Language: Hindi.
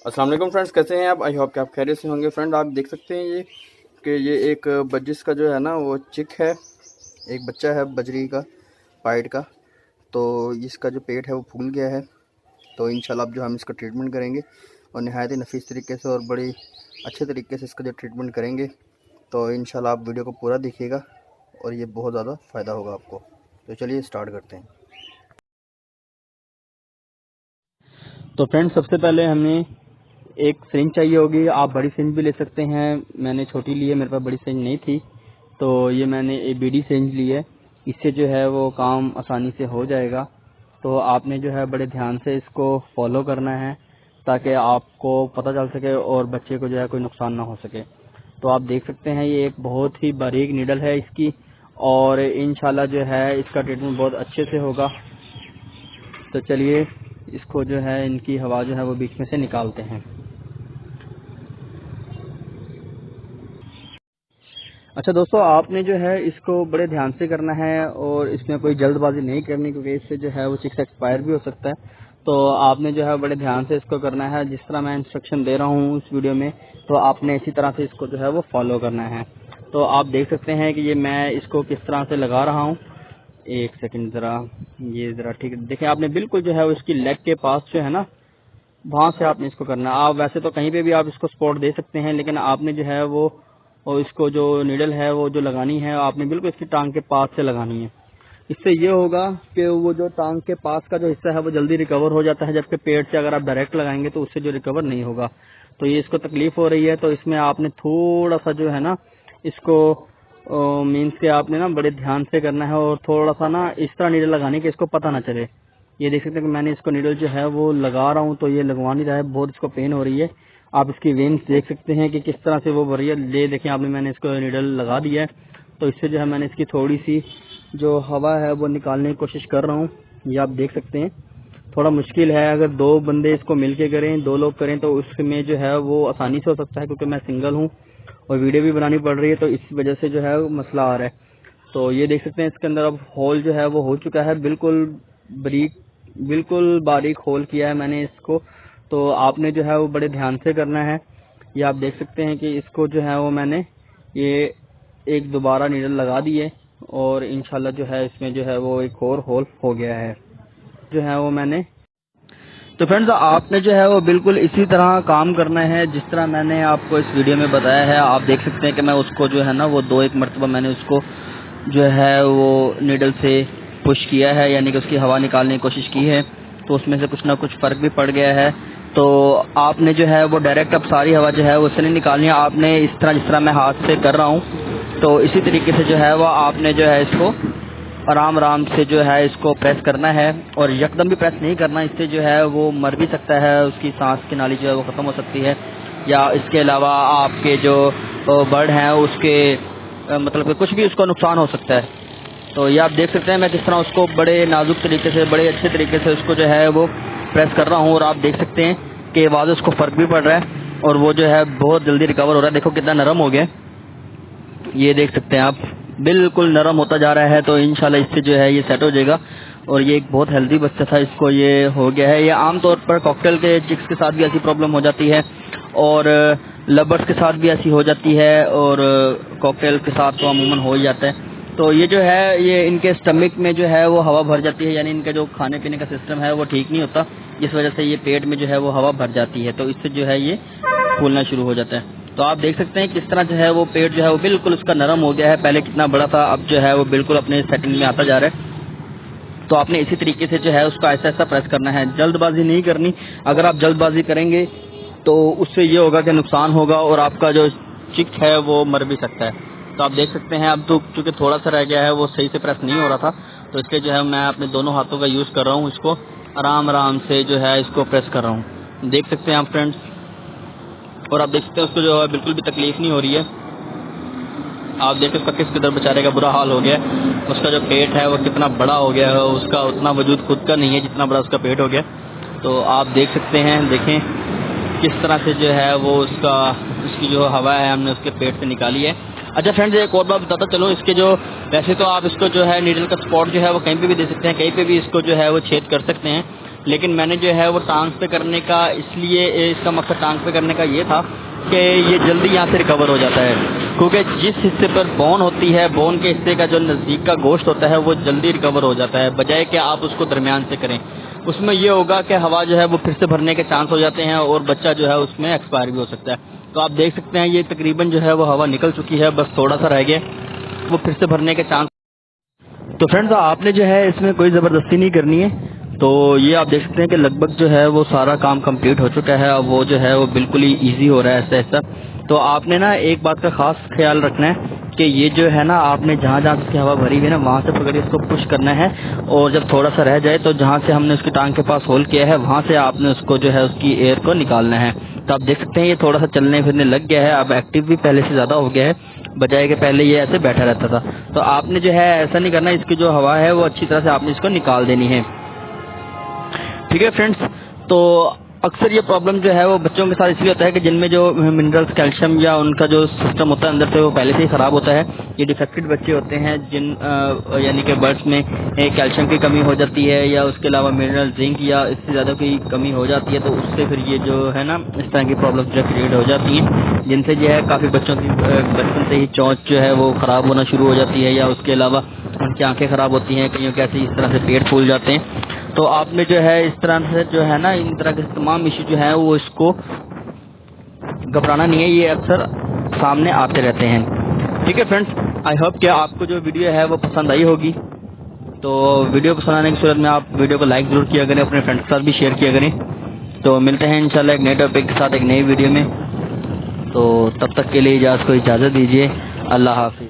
अस्सलाम वालेकुम फ्रेंड्स, कैसे हैं आप? आई होप कि आप खैरियत से होंगे। फ्रेंड, आप देख सकते हैं ये एक बजिस का जो है ना वो चिक है, एक बच्चा है बजरी का पाइट का। तो इसका जो पेट है वो फूल गया है। तो इंशाल्लाह अब जो हम इसका ट्रीटमेंट करेंगे और नहायत ही नफीस तरीके से और बड़ी अच्छे तरीके से इसका जो ट्रीटमेंट करेंगे। तो इंशाल्लाह आप वीडियो को पूरा देखिएगा और ये बहुत ज़्यादा फ़ायदा होगा आपको। तो चलिए स्टार्ट करते हैं। तो फ्रेंड्स, सबसे पहले हमें एक सिरिंज चाहिए होगी। आप बड़ी सिरिंज भी ले सकते हैं, मैंने छोटी ली है, मेरे पास बड़ी सिरिंज नहीं थी तो ये मैंने एक बीडी सिरिंज ली है। इससे जो है वो काम आसानी से हो जाएगा। तो आपने जो है बड़े ध्यान से इसको फॉलो करना है ताकि आपको पता चल सके और बच्चे को जो है कोई नुकसान ना हो सके। तो आप देख सकते हैं ये एक बहुत ही बारीक नीडल है इसकी, और इंशाल्लाह जो है इसका ट्रीटमेंट बहुत अच्छे से होगा। तो चलिए इसको जो है इनकी हवा जो है वो बीच में से निकालते हैं। अच्छा दोस्तों, आपने जो है इसको बड़े ध्यान से करना है और इसमें कोई जल्दबाजी नहीं करनी, क्योंकि इससे जो है वो चिक्स एक्सपायर भी हो सकता है। तो आपने जो है बड़े ध्यान से इसको करना है। जिस तरह मैं इंस्ट्रक्शन दे रहा हूँ इस वीडियो में, तो आपने इसी तरह से इसको जो है वो फॉलो करना है। तो आप देख सकते हैं कि ये मैं इसको किस तरह से लगा रहा हूँ। एक सेकंड ज़रा, ये ज़रा ठीक है। देखिए, आपने बिल्कुल जो है उसकी लेग के पास जो है ना, वहाँ से आपने इसको करना है। आप वैसे तो कहीं पे भी आप इसको स्पॉट दे सकते हैं, लेकिन आपने जो है वो और इसको जो नीडल है वो जो लगानी है आपने बिल्कुल इसकी टांग के पास से लगानी है। इससे ये होगा कि वो जो टांग के पास का जो हिस्सा है वो जल्दी रिकवर हो जाता है, जबकि पेट से अगर आप डायरेक्ट लगाएंगे तो उससे जो रिकवर नहीं होगा। तो ये इसको तकलीफ हो रही है, तो इसमें आपने थोड़ा सा जो है ना इसको मीन्स के आपने ना बड़े ध्यान से करना है और थोड़ा सा ना इस तरह नीडल लगानी कि इसको पता ना चले। ये देख सकते हैं कि मैंने इसको नीडल जो है वो लगा रहा हूँ, तो ये लगवा नहीं रहा है, बहुत इसको पेन हो रही है। आप इसकी वेन्स देख सकते हैं कि किस तरह से वो भर रही है। ले देखें आपने, मैंने इसको नीडल लगा दिया है। तो इससे जो है मैंने इसकी थोड़ी सी जो हवा है वो निकालने की कोशिश कर रहा हूँ। ये आप देख सकते हैं थोड़ा मुश्किल है। अगर दो बंदे इसको मिलके करें, दो लोग करें, तो उसमें जो है वो आसानी से हो सकता है, क्योंकि मैं सिंगल हूँ और वीडियो भी बनानी पड़ रही है, तो इस वजह से जो है मसला आ रहा है। तो ये देख सकते हैं इसके अंदर अब होल जो है वो हो चुका है, बिल्कुल बारीक होल किया है मैंने इसको। तो आपने जो है वो बड़े ध्यान से करना है। ये आप देख सकते हैं कि इसको जो है वो मैंने ये एक दोबारा नीडल लगा दी है और इंशाल्लाह जो है इसमें जो है वो एक और होल हो गया है जो है वो मैंने। तो फ्रेंड्स, आपने जो है वो बिल्कुल इसी तरह काम करना है जिस तरह मैंने आपको इस वीडियो में बताया है। आप देख सकते हैं कि मैं उसको जो है ना वो दो एक मरतबा मैंने उसको जो है वो नीडल से पुश किया है, यानी कि उसकी हवा निकालने की कोशिश की है। तो उसमें से कुछ ना कुछ फ़र्क भी पड़ गया है। तो आपने जो है वो डायरेक्ट अब सारी हवा जो है वो उससे नहीं निकालनी है। आपने इस तरह जिस तरह मैं हाथ से कर रहा हूँ, तो इसी तरीके से जो है वो आपने जो है इसको आराम आराम से जो है इसको प्रेस करना है, और यकदम भी प्रेस नहीं करना, इससे जो है वो मर भी सकता है, उसकी सांस की नाली जो है वो ख़त्म हो सकती है, या इसके अलावा आपके जो बर्ड हैं उसके मतलब कि कुछ भी उसको नुकसान हो सकता है। तो ये आप देख सकते हैं मैं किस तरह उसको बड़े नाजुक तरीके से, बड़े अच्छे तरीके से उसको जो है वो प्रेस कर रहा हूँ, और आप देख सकते हैं कि आवाज़ उसको फ़र्क भी पड़ रहा है और वो जो है बहुत जल्दी रिकवर हो रहा है। देखो कितना नरम हो गया, ये देख सकते हैं आप, बिल्कुल नरम होता जा रहा है। तो इंशाल्लाह इससे जो है ये सेट हो जाएगा। और ये एक बहुत हेल्दी बच्चा था, इसको ये हो गया है। ये आमतौर पर कॉकटेल के चिक्स के साथ भी ऐसी प्रॉब्लम हो जाती है, और लवर्स के साथ भी ऐसी हो जाती है, और कॉकटेल के साथ तो अमूमन हो ही जाता है। तो ये जो है ये इनके स्टमक में जो है वो हवा भर जाती है, यानी इनका जो खाने पीने का सिस्टम है वो ठीक नहीं होता, जिस वजह से ये पेट में जो है वो हवा भर जाती है, तो इससे जो है ये फूलना शुरू हो जाता है। तो आप देख सकते हैं किस तरह जो है वो पेट जो है वो बिल्कुल उसका नरम हो गया है। पहले कितना बड़ा था, अब जो है वो बिल्कुल अपने सेटिंग में आता जा रहा है। तो आपने इसी तरीके से जो है उसको ऐसा ऐसा प्रेस करना है, जल्दबाजी नहीं करनी। अगर आप जल्दबाजी करेंगे तो उससे ये होगा कि नुकसान होगा और आपका जो चिक है वो मर भी सकता है। तो आप देख सकते हैं अब तो चूंकि थोड़ा सा रह गया है, वो सही से प्रेस नहीं हो रहा था, तो इसलिए जो है मैं अपने दोनों हाथों का यूज़ कर रहा हूँ, इसको आराम आराम से जो है इसको प्रेस कर रहा हूँ। देख सकते हैं आप फ्रेंड्स, और आप देख सकते हैं उसको जो है बिल्कुल भी तकलीफ नहीं हो रही है। आप देखिए उसका किस कदर बेचारे का बुरा हाल हो गया, उसका जो पेट है वो कितना बड़ा हो गया है, उसका उतना वजूद खुद का नहीं है जितना बड़ा उसका पेट हो गया। तो आप देख सकते हैं, देखें किस तरह से जो है वो उसकी जो हवा है हमने उसके पेट से निकाली है। अच्छा फ्रेंड्स, एक और बात बताता चलो, इसके जो वैसे तो आप इसको जो है नीडल का स्पॉट जो है वो कहीं पे भी दे सकते हैं, कहीं पे भी इसको जो है वो छेद कर सकते हैं। लेकिन मैंने जो है वो टांग पे करने का, इसलिए इसका मकसद टांग पे करने का ये था कि ये जल्दी यहाँ से रिकवर हो जाता है, क्योंकि जिस हिस्से पर बोन होती है, बोन के हिस्से का जो नज़दीक का गोश्त होता है वो जल्दी रिकवर हो जाता है, बजाय कि आप उसको दरमियान से करें। उसमें ये होगा कि हवा जो है वो फिर से भरने के चांस हो जाते हैं और बच्चा जो है उसमें एक्सपायर भी हो सकता है। तो आप देख सकते हैं ये तकरीबन जो है वो हवा निकल चुकी है, बस थोड़ा सा रह गया, वो फिर से भरने के चांस। तो फ्रेंड्स, आपने जो है इसमें कोई ज़बरदस्ती नहीं करनी है। तो ये आप देख सकते हैं कि लगभग जो है वो सारा काम कंप्लीट हो चुका है। अब वो जो है वो बिल्कुल ही इजी हो रहा है ऐसा ऐसा। तो आपने ना एक बात का खास ख्याल रखना है कि ये जो है ना, आपने जहाँ जहाँ इसकी हवा भरी हुई है ना, वहाँ से पकड़ इसको पुश करना है, और जब थोड़ा सा रह जाए तो जहाँ से हमने उसकी टांग के पास होल किया है वहाँ से आपने उसको जो है उसकी एयर को निकालना है। तो आप देख सकते हैं ये थोड़ा सा चलने फिरने लग गया है, अब एक्टिव भी पहले से ज़्यादा हो गया है, बजाय कि पहले ये ऐसे बैठा रहता था। तो आपने जो है ऐसा नहीं करना, इसकी जो हवा है वो अच्छी तरह से आपने इसको निकाल देनी है। ठीक है फ्रेंड्स, तो अक्सर ये प्रॉब्लम जो है वो बच्चों के साथ इसलिए होता है कि जिनमें जो मिनरल्स, कैल्शियम या उनका जो सिस्टम होता है अंदर से वो पहले से ही ख़राब होता है। ये डिफेक्टेड बच्चे होते हैं जिन यानी कि बर्ड्स में कैल्शियम की कमी हो जाती है, या उसके अलावा मिनरल, जिंक या इससे ज़्यादा की कमी हो जाती है, तो उससे फिर ये जो है ना इस तरह की प्रॉब्लम जो क्रिएट हो जाती हैं, जिनसे जो है काफ़ी बच्चों की बचपन से ही चोंच जो है वो ख़राब होना शुरू हो जाती है, या उसके अलावा उनकी आंखें ख़राब होती हैं, कईयों के ऐसे इस तरह से पेट फूल जाते हैं। तो आपने जो है इस तरह से जो है ना, इन तरह के तमाम इशू जो है वो इसको घबराना नहीं है, ये अक्सर सामने आते रहते हैं। ठीक है फ्रेंड्स, आई होप कि आपको जो वीडियो है वो पसंद आई होगी। तो वीडियो पसंद आने की सूरत में आप वीडियो को लाइक ज़रूर किया करें, अपने फ्रेंड्स के साथ भी शेयर किया करें। तो मिलते हैं इंशाल्लाह एक नए टॉपिक के साथ एक नई वीडियो में। तो तब तक के लिए कोई इजाज़त दीजिए। अल्लाह हाफ़िज़।